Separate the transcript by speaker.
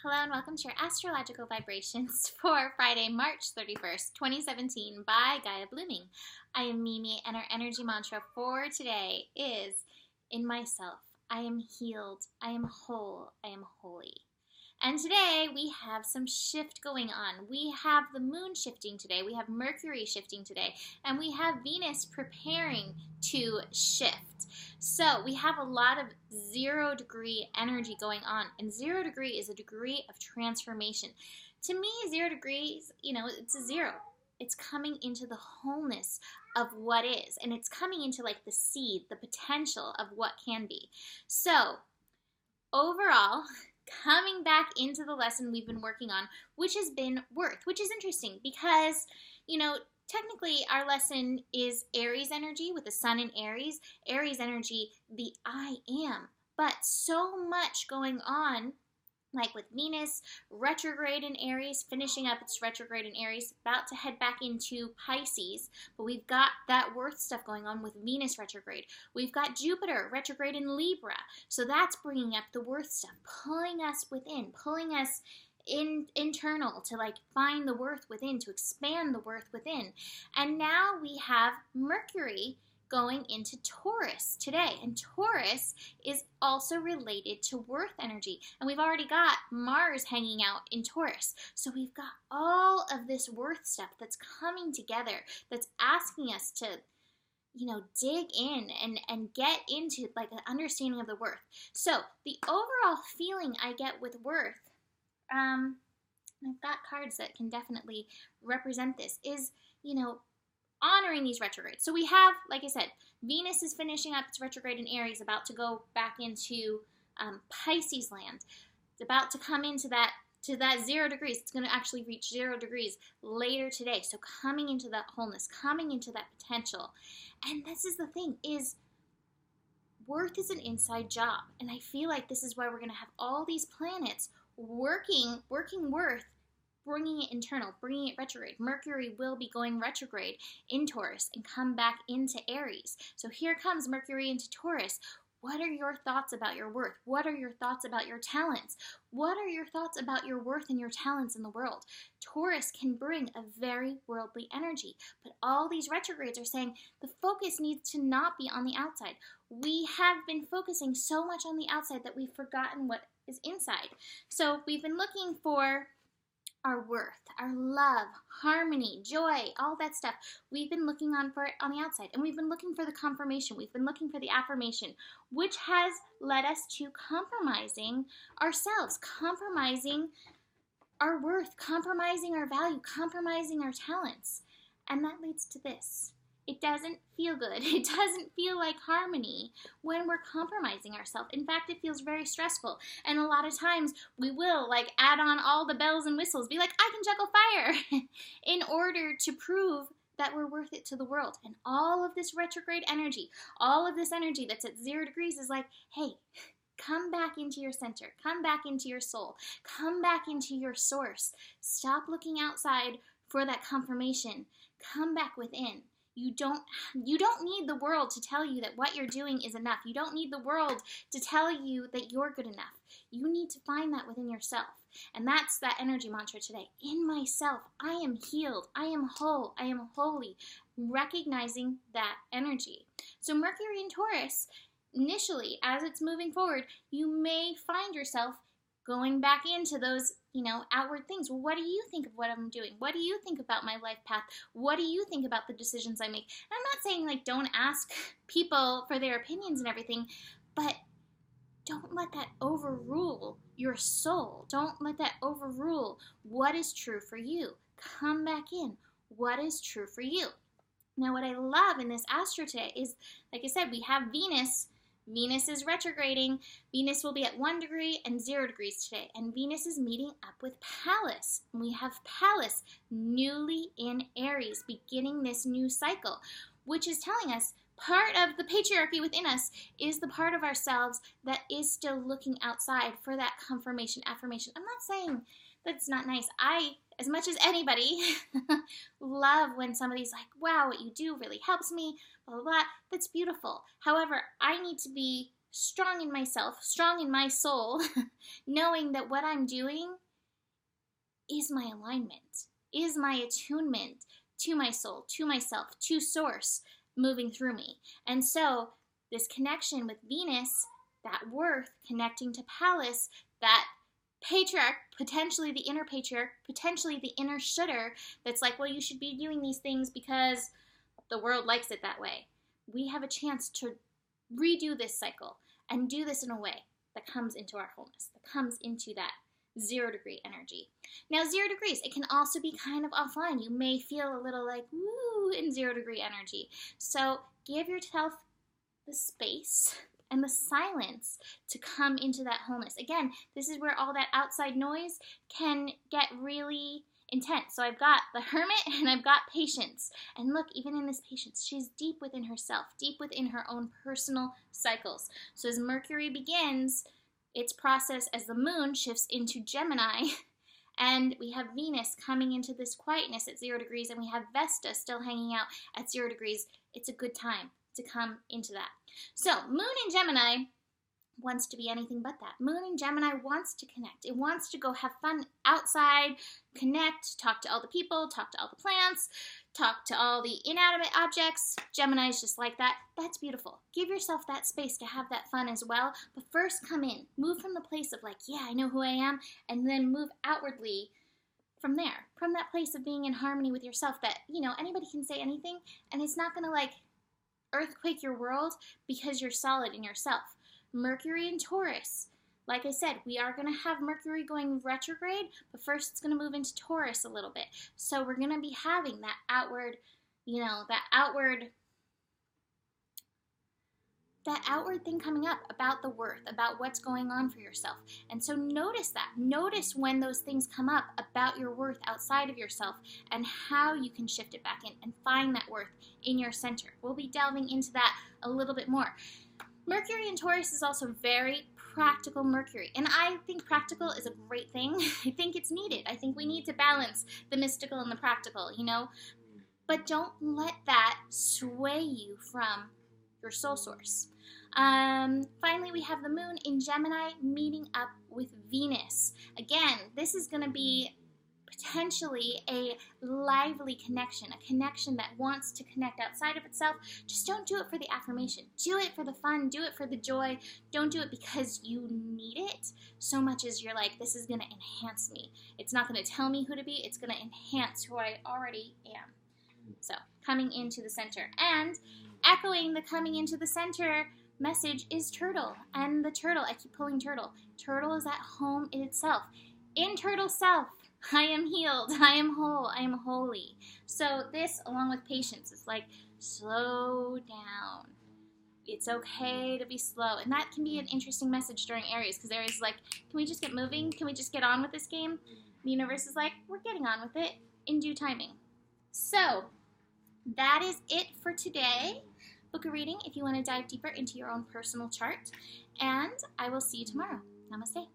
Speaker 1: Hello and welcome to your astrological vibrations for Friday, March 31st, 2017 by Gaia Blooming. I am Mimi and our energy mantra for today is, in myself, I am healed, I am whole, I am holy. And today we have some shift going on. We have the moon shifting today, we have Mercury shifting today, and we have Venus preparing to shift. So we have a lot of 0 degree energy going on, and 0 degree is a degree of transformation. To me, 0 degrees, it's a zero. It's coming into the wholeness of what is, and it's coming into like the seed, the potential of what can be. So overall, coming back into the lesson we've been working on, which has been worth, which is interesting because, technically our lesson is Aries energy with the sun in Aries. Aries energy, the I am. But so much going on, like with Venus retrograde in Aries, finishing up its retrograde in Aries, about to head back into Pisces, but we've got that worth stuff going on with Venus retrograde. We've got Jupiter retrograde in Libra, so that's bringing up the worth stuff, pulling us within, pulling us internal to like find the worth within, to expand the worth within. And now we have Mercury going into Taurus today, and Taurus is also related to worth energy, and we've already got Mars hanging out in Taurus, so we've got all of this worth stuff that's coming together, that's asking us to dig in and get into like an understanding of the worth. So the overall feeling I get with worth, I've got cards that can definitely represent this, is honoring these retrogrades. So we have, like I said, Venus is finishing up its retrograde in Aries, about to go back into Pisces land. It's about to come into that 0 degrees. It's going to actually reach 0 degrees later today. So coming into that wholeness, coming into that potential. And this is the thing, is worth is an inside job. And I feel like this is why we're going to have all these planets working worth, bringing it internal, bringing it retrograde. Mercury will be going retrograde in Taurus and come back into Aries. So here comes Mercury into Taurus. What are your thoughts about your worth? What are your thoughts about your talents? What are your thoughts about your worth and your talents in the world? Taurus can bring a very worldly energy, but all these retrogrades are saying the focus needs to not be on the outside. We have been focusing so much on the outside that we've forgotten what is inside. So we've been looking for our worth, our love, harmony, joy, all that stuff. We've been looking for it on the outside, and we've been looking for the confirmation. We've been looking for the affirmation, which has led us to compromising ourselves, compromising our worth, compromising our value, compromising our talents. And that leads to this. It doesn't feel good. It doesn't feel like harmony when we're compromising ourselves. In fact, it feels very stressful. And a lot of times we will like add on all the bells and whistles, be like, I can juggle fire in order to prove that we're worth it to the world. And all of this retrograde energy, all of this energy that's at 0 degrees is like, hey, come back into your center. Come back into your soul. Come back into your source. Stop looking outside for that confirmation. Come back within. You don't need the world to tell you that what you're doing is enough. You don't need the world to tell you that you're good enough. You need to find that within yourself. And that's that energy mantra today. In myself, I am healed. I am whole. I am holy. Recognizing that energy. So Mercury in Taurus, initially, as it's moving forward, you may find yourself going back into those, outward things. Well, what do you think of what I'm doing? What do you think about my life path? What do you think about the decisions I make? And I'm not saying like don't ask people for their opinions and everything, but don't let that overrule your soul. Don't let that overrule what is true for you. Come back in. What is true for you? Now, what I love in this astro today is, like I said, we have Venus. Venus is retrograding. Venus will be at 1 degree and 0 degrees today. And Venus is meeting up with Pallas. And we have Pallas newly in Aries, beginning this new cycle, which is telling us part of the patriarchy within us is the part of ourselves that is still looking outside for that confirmation, affirmation. I'm not saying that's not nice. I, as much as anybody, love when somebody's like, wow, what you do really helps me, blah, blah, blah. That's beautiful. However, I need to be strong in myself, strong in my soul, knowing that what I'm doing is my alignment, is my attunement to my soul, to myself, to source moving through me. And so this connection with Venus, that worth connecting to Pallas, that patriarch, potentially the inner patriarch, potentially the inner shoulders, that's like, well, you should be doing these things because the world likes it that way. We have a chance to redo this cycle and do this in a way that comes into our wholeness, that comes into that 0 degree energy. Now, 0 degrees, it can also be kind of offline. You may feel a little like, woo, in 0 degree energy. So give yourself the space and the silence to come into that wholeness. Again, this is where all that outside noise can get really intense. So I've got the Hermit and I've got Patience. And look, even in this Patience, she's deep within herself, deep within her own personal cycles. So as Mercury begins its process, as the moon shifts into Gemini, and we have Venus coming into this quietness at 0 degrees, and we have Vesta still hanging out at 0 degrees, it's a good time to come into that. So moon in Gemini wants to be anything but that. Moon in Gemini wants to connect. It wants to go have fun outside, connect, talk to all the people, talk to all the plants, talk to all the inanimate objects. Gemini is just like that. That's beautiful. Give yourself that space to have that fun as well. But first come in. Move from the place of like, yeah, I know who I am, and then move outwardly from there. From that place of being in harmony with yourself that, you know, anybody can say anything, and it's not going to like earthquake your world because you're solid in yourself. Mercury in Taurus. Like I said, we are going to have Mercury going retrograde, but first it's going to move into Taurus a little bit. So we're going to be having that outward, you know, that outward thing coming up about the worth, about what's going on for yourself. And so notice that. Notice when those things come up about your worth outside of yourself and how you can shift it back in and find that worth in your center. We'll be delving into that a little bit more. Mercury in Taurus is also very practical Mercury. And I think practical is a great thing. I think it's needed. I think we need to balance the mystical and the practical, you know. But don't let that sway you from your soul source. Finally, we have the moon in Gemini meeting up with Venus. Again, this is going to be potentially a lively connection, a connection that wants to connect outside of itself. Just don't do it for the affirmation. Do it for the fun. Do it for the joy. Don't do it because you need it so much as you're like, this is going to enhance me. It's not going to tell me who to be. It's going to enhance who I already am. So coming into the center. And echoing the coming into the center message is Turtle. And the Turtle, I keep pulling Turtle. Turtle is at home in itself. In Turtle self, I am healed, I am whole, I am holy. So this, along with Patience, is like, slow down. It's okay to be slow. And that can be an interesting message during Aries, because Aries is like, can we just get moving? Can we just get on with this game? The universe is like, we're getting on with it in due timing. So that is it for today. Book a reading if you want to dive deeper into your own personal chart. And I will see you tomorrow. Namaste.